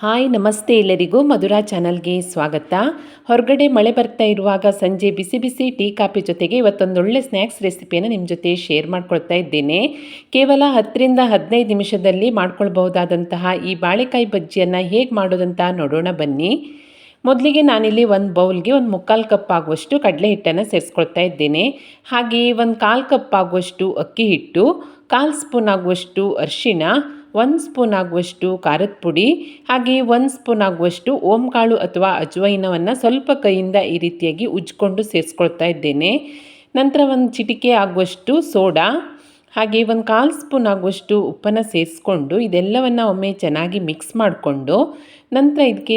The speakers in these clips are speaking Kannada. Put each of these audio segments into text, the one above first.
ಹಾಯ್ ನಮಸ್ತೆ ಎಲ್ಲರಿಗೂ ಮಧುರಾ ಚಾನಲ್ಗೆ ಸ್ವಾಗತ. ಹೊರಗಡೆ ಮಳೆ ಬರ್ತಾ ಇರುವಾಗ ಸಂಜೆ ಬಿಸಿ ಬಿಸಿ ಟೀ ಕಾಫಿ ಜೊತೆಗೆ ಇವತ್ತೊಂದೊಳ್ಳೆ ಸ್ನ್ಯಾಕ್ಸ್ ರೆಸಿಪಿಯನ್ನು ನಿಮ್ಮ ಜೊತೆ ಶೇರ್ ಮಾಡ್ಕೊಳ್ತಾ ಇದ್ದೇನೆ. ಕೇವಲ 10ರಿಂದ 15 ನಿಮಿಷದಲ್ಲಿ ಮಾಡ್ಕೊಳ್ಬಹುದಾದಂತಹ ಈ ಬಾಳೆಕಾಯಿ ಬಜ್ಜಿಯನ್ನು ಹೇಗೆ ಮಾಡೋದಂತ ನೋಡೋಣ ಬನ್ನಿ. ಮೊದಲಿಗೆ ನಾನಿಲ್ಲಿ ಒಂದು ಬೌಲ್ಗೆ 1/4 ಕಪ್ ಆಗುವಷ್ಟು ಕಡಲೆ ಹಿಟ್ಟನ್ನು ಸೇರಿಸ್ಕೊಳ್ತಾ ಇದ್ದೇನೆ. ಹಾಗೆಯೇ 1/4 ಕಪ್ ಆಗುವಷ್ಟು ಅಕ್ಕಿ ಹಿಟ್ಟು, 1/4 ಸ್ಪೂನ್ ಆಗುವಷ್ಟು ಅರಿಶಿಣ, 1 ಸ್ಪೂನ್ ಆಗುವಷ್ಟು ಖಾರದ ಪುಡಿ, ಹಾಗೆ 1 ಸ್ಪೂನ್ ಆಗುವಷ್ಟು ಓಂಕಾಳು ಅಥವಾ ಅಜ್ವೈನವನ್ನು ಸ್ವಲ್ಪ ಕೈಯಿಂದ ಈ ರೀತಿಯಾಗಿ ಉಜ್ಜಿಕೊಂಡು ಸೇರಿಸ್ಕೊಳ್ತಾ ಇದ್ದೇನೆ. ನಂತರ 1 ಚಿಟಿಕೆ ಆಗುವಷ್ಟು ಸೋಡಾ, ಹಾಗೆ 1/4 ಸ್ಪೂನ್ ಆಗುವಷ್ಟು ಉಪ್ಪನ್ನು ಸೇರಿಸ್ಕೊಂಡು ಇದೆಲ್ಲವನ್ನು ಒಮ್ಮೆ ಚೆನ್ನಾಗಿ ಮಿಕ್ಸ್ ಮಾಡಿಕೊಂಡು ನಂತರ ಇದಕ್ಕೆ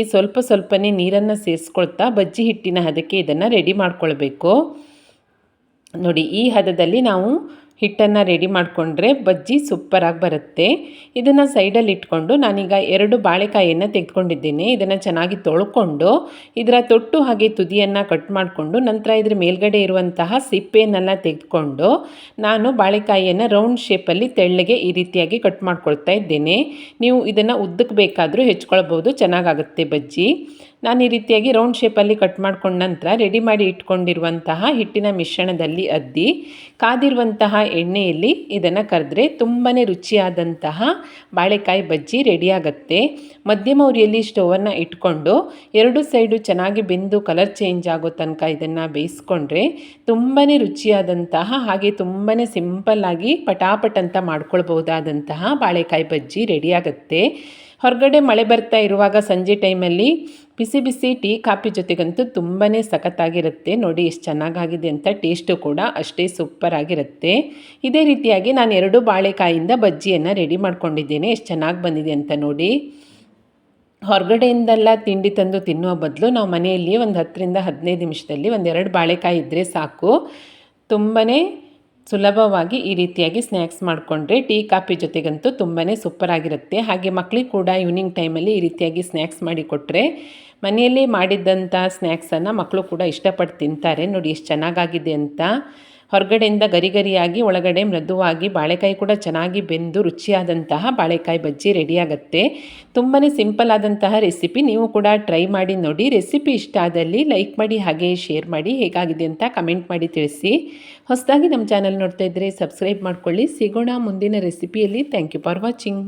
ಸ್ವಲ್ಪನೇ ನೀರನ್ನು ಸೇರಿಸ್ಕೊಳ್ತಾ ಬಜ್ಜಿ ಹಿಟ್ಟಿನ ಹದಕ್ಕೆ ಇದನ್ನು ರೆಡಿ ಮಾಡ್ಕೊಳ್ಬೇಕು. ನೋಡಿ, ಈ ಹದದಲ್ಲಿ ನಾವು ಹಿಟ್ಟನ್ನು ರೆಡಿ ಮಾಡಿಕೊಂಡ್ರೆ ಬಜ್ಜಿ ಸೂಪರಾಗಿ ಬರುತ್ತೆ. ಇದನ್ನು ಸೈಡಲ್ಲಿ ಇಟ್ಕೊಂಡು ನಾನೀಗ 2 ಬಾಳೆಕಾಯಿಯನ್ನು ತೆಗೆದುಕೊಂಡಿದ್ದೇನೆ. ಇದನ್ನು ಚೆನ್ನಾಗಿ ತೊಳ್ಕೊಂಡು ಇದರ ತೊಟ್ಟು ಹಾಗೆ ತುದಿಯನ್ನು ಕಟ್ ಮಾಡಿಕೊಂಡು ನಂತರ ಇದ್ರ ಮೇಲ್ಗಡೆ ಇರುವಂತಹ ಸಿಪ್ಪೆಯನ್ನೆಲ್ಲ ತೆಗೆದುಕೊಂಡು ನಾನು ಬಾಳೆಕಾಯಿಯನ್ನು ರೌಂಡ್ ಶೇಪಲ್ಲಿ ತೆಳ್ಳಗೆ ಈ ರೀತಿಯಾಗಿ ಕಟ್ ಮಾಡ್ಕೊಳ್ತಾ ಇದ್ದೇನೆ. ನೀವು ಇದನ್ನು ಉದ್ದಕ್ಕೆ ಬೇಕಾದರೂ ಹೆಚ್ಕೊಳ್ಬೋದು, ಚೆನ್ನಾಗಾಗುತ್ತೆ ಬಜ್ಜಿ. ನಾನು ಈ ರೀತಿಯಾಗಿ ರೌಂಡ್ ಶೇಪಲ್ಲಿ ಕಟ್ ಮಾಡ್ಕೊಂಡ ನಂತರ ರೆಡಿ ಮಾಡಿ ಇಟ್ಕೊಂಡಿರುವಂತಹ ಹಿಟ್ಟಿನ ಮಿಶ್ರಣದಲ್ಲಿ ಅದ್ದಿ ಕಾದಿರುವಂತಹ ಎಣ್ಣೆಯಲ್ಲಿ ಇದನ್ನು ಕರೆದ್ರೆ ತುಂಬಾ ರುಚಿಯಾದಂತಹ ಬಾಳೆಕಾಯಿ ಬಜ್ಜಿ ರೆಡಿಯಾಗತ್ತೆ. ಮಧ್ಯಮ ಉರಿಯಲ್ಲಿ ಸ್ಟವನ್ನು ಇಟ್ಕೊಂಡು 2 ಸೈಡು ಚೆನ್ನಾಗಿ ಬೆಂದು ಕಲರ್ ಚೇಂಜ್ ಆಗೋ ತನಕ ಇದನ್ನು ಬೇಯಿಸ್ಕೊಂಡ್ರೆ ತುಂಬಾ ರುಚಿಯಾದಂತಹ ಹಾಗೆ ತುಂಬಾ ಸಿಂಪಲ್ಲಾಗಿ ಪಟಾಪಟ್ ಅಂತ ಮಾಡ್ಕೊಳ್ಬಹುದಾದಂತಹ ಬಾಳೆಕಾಯಿ ಬಜ್ಜಿ ರೆಡಿಯಾಗತ್ತೆ. ಹೊರಗಡೆ ಮಳೆ ಬರ್ತಾ ಇರುವಾಗ ಸಂಜೆ ಟೈಮಲ್ಲಿ ಬಿಸಿ ಬಿಸಿ ಟೀ ಕಾಫಿ ಜೊತೆಗಂತೂ ತುಂಬಾ ಸಖತ್ತಾಗಿರುತ್ತೆ. ನೋಡಿ ಎಷ್ಟು ಚೆನ್ನಾಗಾಗಿದೆ ಅಂತ, ಟೇಸ್ಟು ಕೂಡ ಅಷ್ಟೇ ಸೂಪರ್ ಆಗಿರುತ್ತೆ. ಇದೇ ರೀತಿಯಾಗಿ ನಾನು 2 ಬಾಳೆಕಾಯಿಂದ ಬಜ್ಜಿಯನ್ನು ರೆಡಿ ಮಾಡ್ಕೊಂಡಿದ್ದೇನೆ. ಎಷ್ಟು ಚೆನ್ನಾಗಿ ಬಂದಿದೆ ಅಂತ ನೋಡಿ. ಹೊರಗಡೆಯಿಂದೆಲ್ಲ ತಿಂಡಿ ತಂದು ತಿನ್ನುವ ಬದಲು ನಾವು ಮನೆಯಲ್ಲಿ ಒಂದು 10ರಿಂದ 15 ನಿಮಿಷದಲ್ಲಿ 1-2 ಬಾಳೆಕಾಯಿ ಇದ್ದರೆ ಸಾಕು. ತುಂಬಾ ಸುಲಭವಾಗಿ ಈ ರೀತಿಯಾಗಿ ಸ್ನ್ಯಾಕ್ಸ್ ಮಾಡಿಕೊಂಡ್ರೆ ಟೀ ಕಾಫಿ ಜೊತೆಗಂತೂ ತುಂಬಾ ಸೂಪರಾಗಿರುತ್ತೆ. ಹಾಗೆ ಮಕ್ಕಳಿಗೆ ಕೂಡ ಈವ್ನಿಂಗ್ ಟೈಮಲ್ಲಿ ಈ ರೀತಿಯಾಗಿ ಸ್ನ್ಯಾಕ್ಸ್ ಮಾಡಿ ಕೊಟ್ಟರೆ ಮನೆಯಲ್ಲೇ ಮಾಡಿದ್ದಂಥ ಸ್ನ್ಯಾಕ್ಸನ್ನು ಮಕ್ಕಳು ಕೂಡ ಇಷ್ಟಪಟ್ಟು ತಿಂತಾರೆ. ನೋಡಿ ಎಷ್ಟು ಚೆನ್ನಾಗಾಗಿದೆ ಅಂತ. ಹೊರಗಡೆಯಿಂದ ಗರಿಯಾಗಿ ಒಳಗಡೆ ಮೃದುವಾಗಿ ಬಾಳೆಕಾಯಿ ಕೂಡ ಚೆನ್ನಾಗಿ ಬೆಂದು ರುಚಿಯಾದಂತಹ ಬಾಳೆಕಾಯಿ ಬಜ್ಜಿ ರೆಡಿಯಾಗುತ್ತೆ. ತುಂಬಾ ಸಿಂಪಲ್ ಆದಂತಹ ರೆಸಿಪಿ. ನೀವು ಕೂಡ ಟ್ರೈ ಮಾಡಿ ನೋಡಿ. ರೆಸಿಪಿ ಇಷ್ಟ ಆದಲ್ಲಿ ಲೈಕ್ ಮಾಡಿ, ಹಾಗೆ ಶೇರ್ ಮಾಡಿ. ಹೇಗಾಗಿದೆ ಅಂತ ಕಮೆಂಟ್ ಮಾಡಿ ತಿಳಿಸಿ. ಹೊಸದಾಗಿ ನಮ್ಮ ಚಾನಲ್ ನೋಡ್ತಾ ಇದ್ದರೆ ಸಬ್ಸ್ಕ್ರೈಬ್ ಮಾಡ್ಕೊಳ್ಳಿ. ಸಿಗೋಣ ಮುಂದಿನ ರೆಸಿಪಿಯಲ್ಲಿ. Thank you for watching.